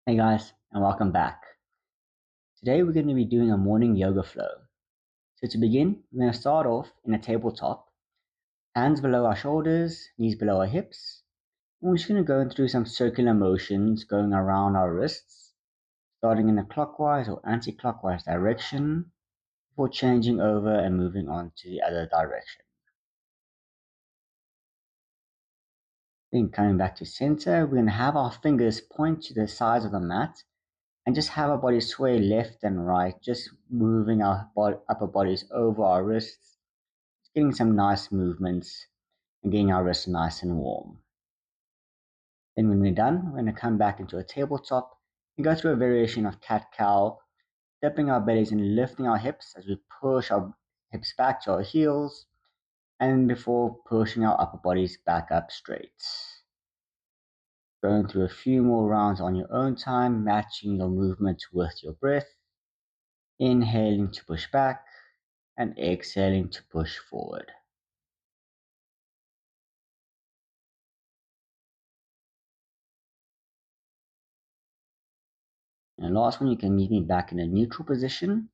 Hey guys, and welcome back. Today we're going to be doing a morning yoga flow. So to begin, we're going to start off in a tabletop, hands below our shoulders, knees below our hips. And we're just going to go through some circular motions going around our wrists, starting in a clockwise or anti-clockwise direction before changing over and moving on to the other direction. Then coming back to center, we're going to have our fingers point to the sides of the mat and just have our body sway left and right, just moving our upper bodies over our wrists, getting some nice movements and getting our wrists nice and warm. Then when we're done, we're going to come back into a tabletop and go through a variation of cat-cow, dipping our bellies and lifting our hips as we push our hips back to our heels, and before pushing our upper bodies back up straight. Going through a few more rounds on your own time, matching your movement with your breath. Inhaling to push back and exhaling to push forward. And the last one, you can meet me back in a neutral position.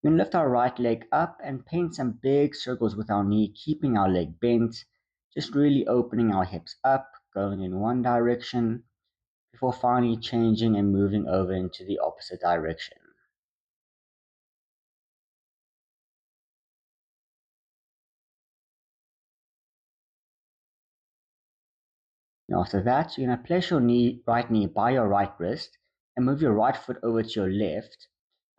We can lift our right leg up and paint some big circles with our knee, keeping our leg bent, just really opening our hips up, going in one direction, before finally changing and moving over into the opposite direction. And after that, you're going to place your right knee by your right wrist and move your right foot over to your left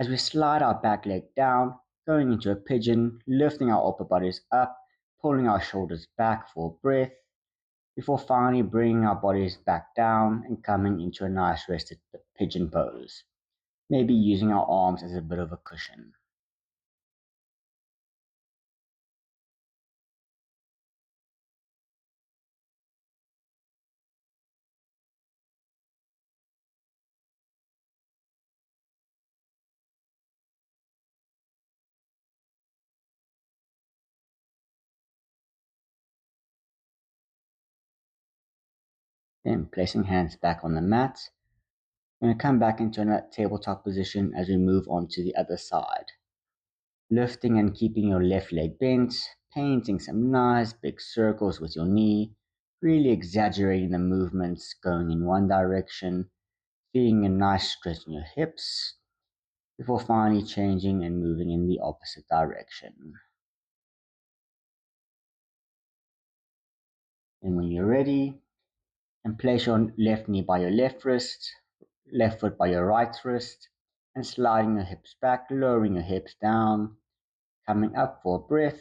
as we slide our back leg down, going into a pigeon, lifting our upper bodies up, pulling our shoulders back for breath, before finally bringing our bodies back down and coming into a nice rested pigeon pose, maybe using our arms as a bit of a cushion. Then placing hands back on the mat, we're going to come back into a tabletop position as we move on to the other side. Lifting and keeping your left leg bent, painting some nice big circles with your knee, really exaggerating the movements going in one direction, feeling a nice stretch in your hips, before finally changing and moving in the opposite direction. And when you're ready, and place your left knee by your left wrist, left foot by your right wrist, and sliding your hips back, lowering your hips down, coming up for a breath,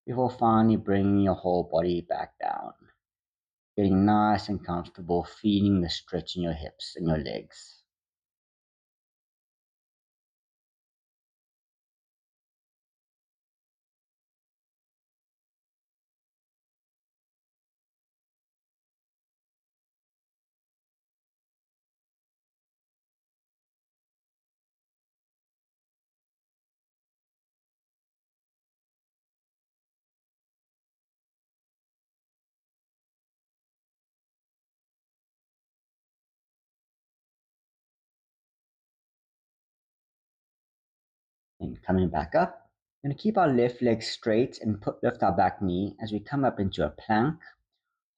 before finally bringing your whole body back down. Getting nice and comfortable, feeling the stretch in your hips and your legs. And coming back up, we're going to keep our left leg straight and lift our back knee as we come up into a plank,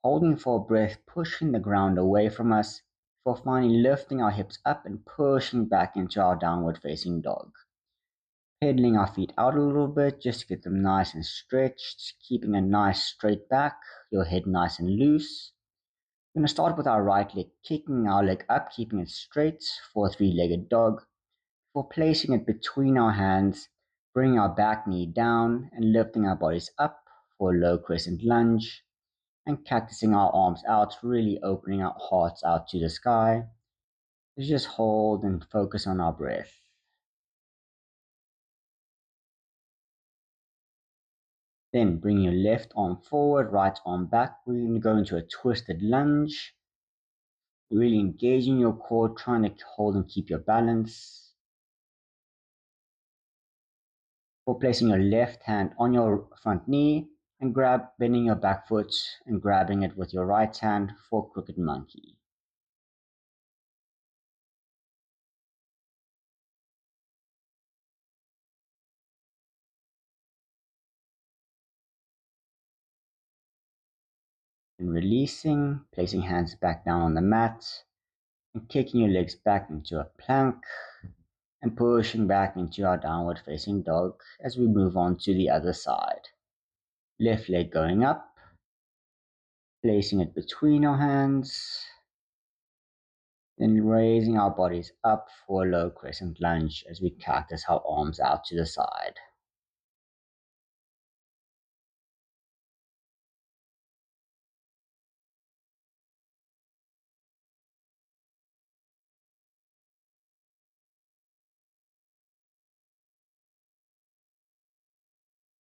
holding for a breath, pushing the ground away from us, before finally lifting our hips up and pushing back into our downward facing dog. Pedaling our feet out a little bit just to get them nice and stretched, keeping a nice straight back, your head nice and loose. We're going to start with our right leg, kicking our leg up, keeping it straight for a three-legged dog, before placing it between our hands, bringing our back knee down and lifting our bodies up for a low crescent lunge, and cactusing our arms out, really opening our hearts out to the sky. Let's just hold and focus on our breath. Then bring your left arm forward, right arm back. We're going to go into a twisted lunge, really engaging your core, trying to hold and keep your balance. For placing your left hand on your front knee and bending your back foot and grabbing it with your right hand for crooked monkey. And releasing, placing hands back down on the mat, and kicking your legs back into a plank, and pushing back into our downward facing dog as we move on to the other side. Left leg going up, placing it between our hands, then raising our bodies up for a low crescent lunge as we cactus our arms out to the side.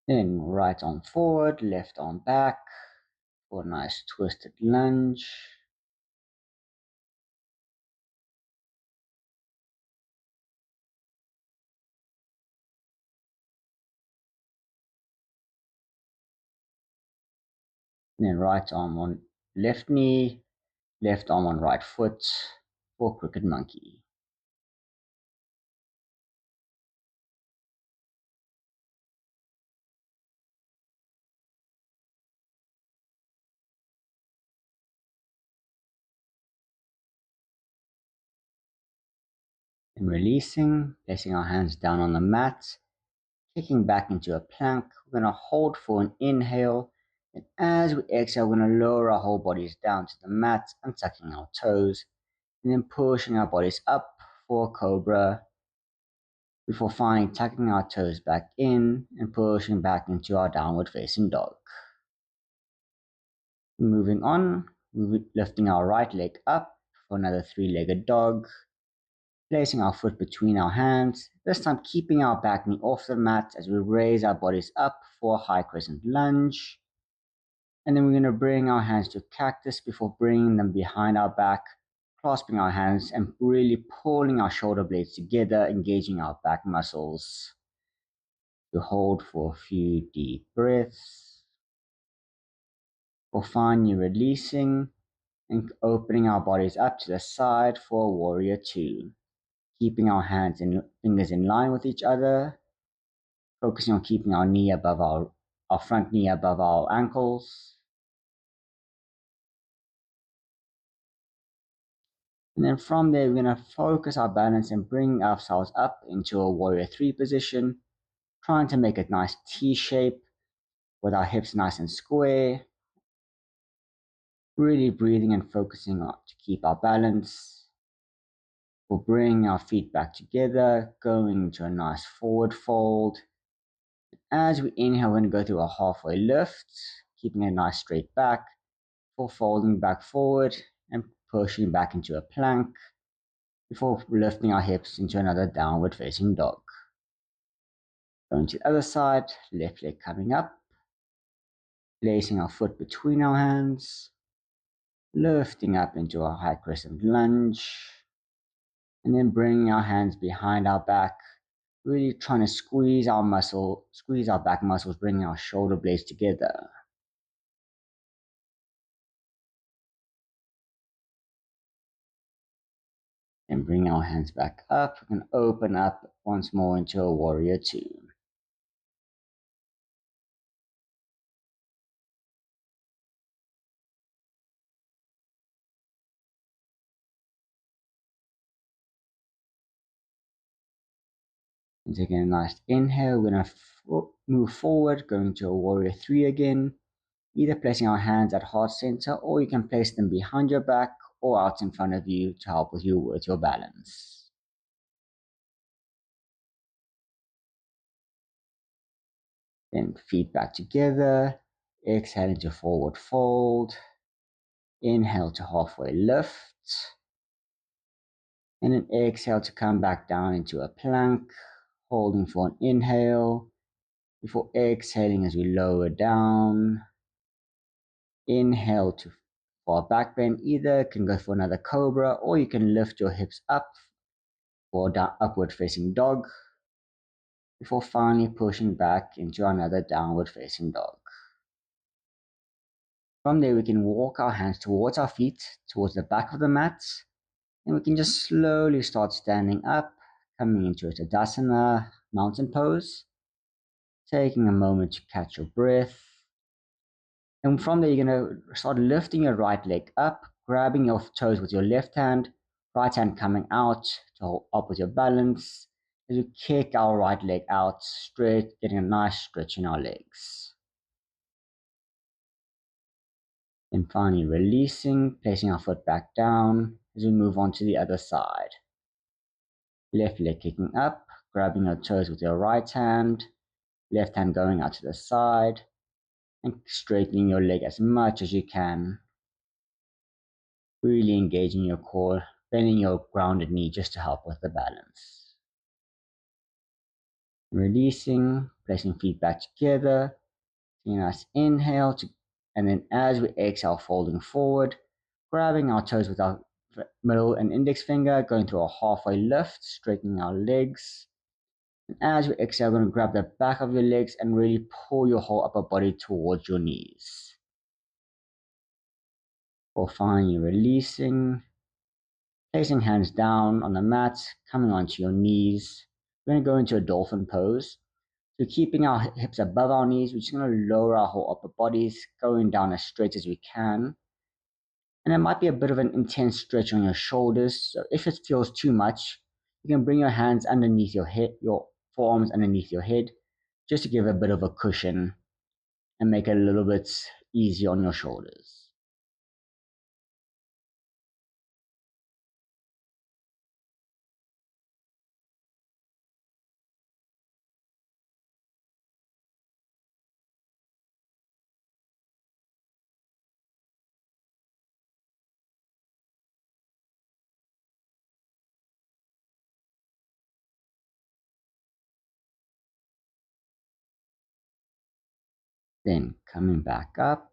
Then right arm forward, left arm back for a nice twisted lunge. Then right arm on left knee, left arm on right foot for crooked monkey. And releasing, placing our hands down on the mat, kicking back into a plank. We're going to hold for an inhale. And as we exhale, we're going to lower our whole bodies down to the mat and tucking our toes. And then pushing our bodies up for a cobra before finally tucking our toes back in and pushing back into our downward facing dog. Moving on, lifting our right leg up for another three-legged dog. Placing our foot between our hands, this time keeping our back knee off the mat as we raise our bodies up for a high crescent lunge. And then we're going to bring our hands to cactus before bringing them behind our back, clasping our hands and really pulling our shoulder blades together, engaging our back muscles. To hold for a few deep breaths. We'll find you releasing and opening our bodies up to the side for warrior two. Keeping our hands and fingers in line with each other, focusing on keeping our knee above our front knee above our ankles. And then from there, we're going to focus our balance and bring ourselves up into a warrior three position, trying to make a nice T shape with our hips nice and square. Really breathing and focusing on to keep our balance. We'll bring our feet back together, going into a nice forward fold. As we inhale, we're going to go through a halfway lift, keeping a nice straight back, before folding back forward and pushing back into a plank, before lifting our hips into another downward facing dog. Going to the other side, left leg coming up, placing our foot between our hands, lifting up into a high crescent lunge, and then bringing our hands behind our back, really trying to squeeze our back muscles, bringing our shoulder blades together. And bring our hands back up and open up once more into a warrior two. And taking a nice inhale, we're going to move forward, going to a warrior three again, either placing our hands at heart center, or you can place them behind your back or out in front of you to help with your balance. Then feet back together, exhale into forward fold, inhale to halfway lift, and then exhale to come back down into a plank, holding for an inhale, before exhaling as we lower down. Inhale for a back bend, either can go for another cobra, or you can lift your hips up for upward facing dog, before finally pushing back into another downward facing dog. From there, we can walk our hands towards our feet, towards the back of the mat, and we can just slowly start standing up, coming into a Tadasana mountain pose, taking a moment to catch your breath, And from there, you're going to start lifting your right leg up, grabbing your toes with your left hand, right hand coming out to hold up with your balance. As you kick our right leg out straight, getting a nice stretch in our legs. Then finally releasing, placing our foot back down as we move on to the other side. Left leg kicking up, grabbing your toes with your right hand, left hand going out to the side, and straightening your leg as much as you can. Really engaging your core, bending your grounded knee just to help with the balance. Releasing, placing feet back together, taking a nice inhale, and then as we exhale, folding forward, grabbing our toes with our middle and index finger, going through a halfway lift, straightening our legs. And as we exhale, we're going to grab the back of your legs and really pull your whole upper body towards your knees. Or finally releasing, placing hands down on the mat, coming onto your knees. We're going to go into a dolphin pose. So keeping our hips above our knees, we're just going to lower our whole upper bodies, going down as straight as we can. And there might be a bit of an intense stretch on your shoulders. So if it feels too much, you can bring your hands underneath your head, your forearms underneath your head, just to give a bit of a cushion and make it a little bit easier on your shoulders. Then coming back up,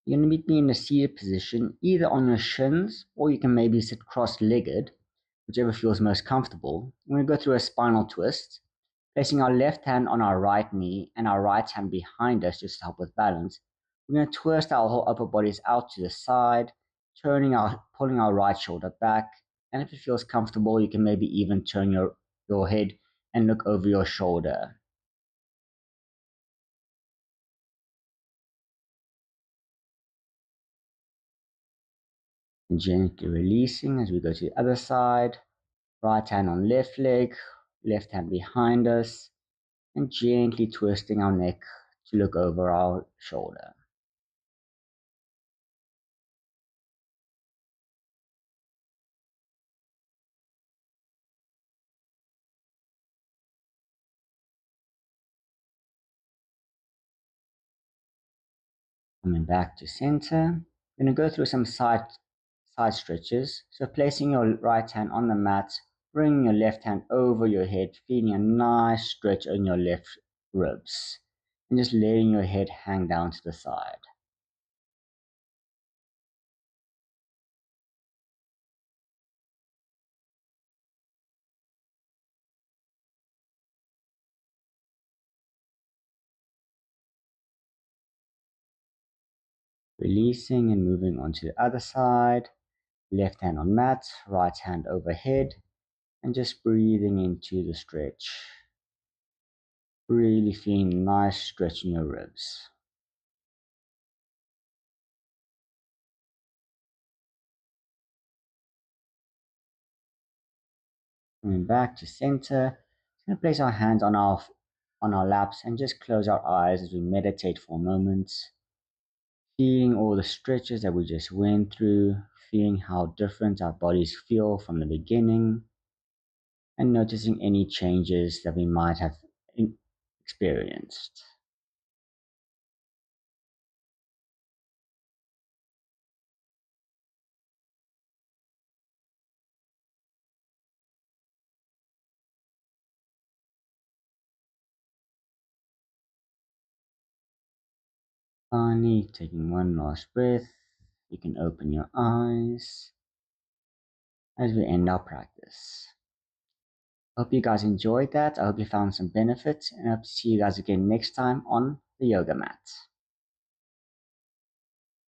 you're going to meet me in a seated position, either on your shins, or you can maybe sit cross-legged, whichever feels most comfortable. We're going to go through a spinal twist, placing our left hand on our right knee and our right hand behind us just to help with balance. We're going to twist our whole upper bodies out to the side, pulling our right shoulder back. And if it feels comfortable, you can maybe even turn your head and look over your shoulder. And gently releasing as we go to the other side. Right hand on left leg, left hand behind us, and gently twisting our neck to look over our shoulder. Coming back to center, we're going to go through some side stretches. So placing your right hand on the mat, bringing your left hand over your head, feeling a nice stretch on your left ribs, and just letting your head hang down to the side. Releasing and moving on to the other side. Left hand on mat, right hand overhead, and just breathing into the stretch. Really feeling a nice stretch in your ribs. Coming back to center, we're going to place our hands on our laps and just close our eyes as we meditate for a moment. Feeling all the stretches that we just went through, feeling how different our bodies feel from the beginning, and noticing any changes that we might have experienced. Finally, taking one last breath, you can open your eyes as we end our practice. Hope you guys enjoyed that. I hope you found some benefits, and I hope to see you guys again next time on the yoga mat.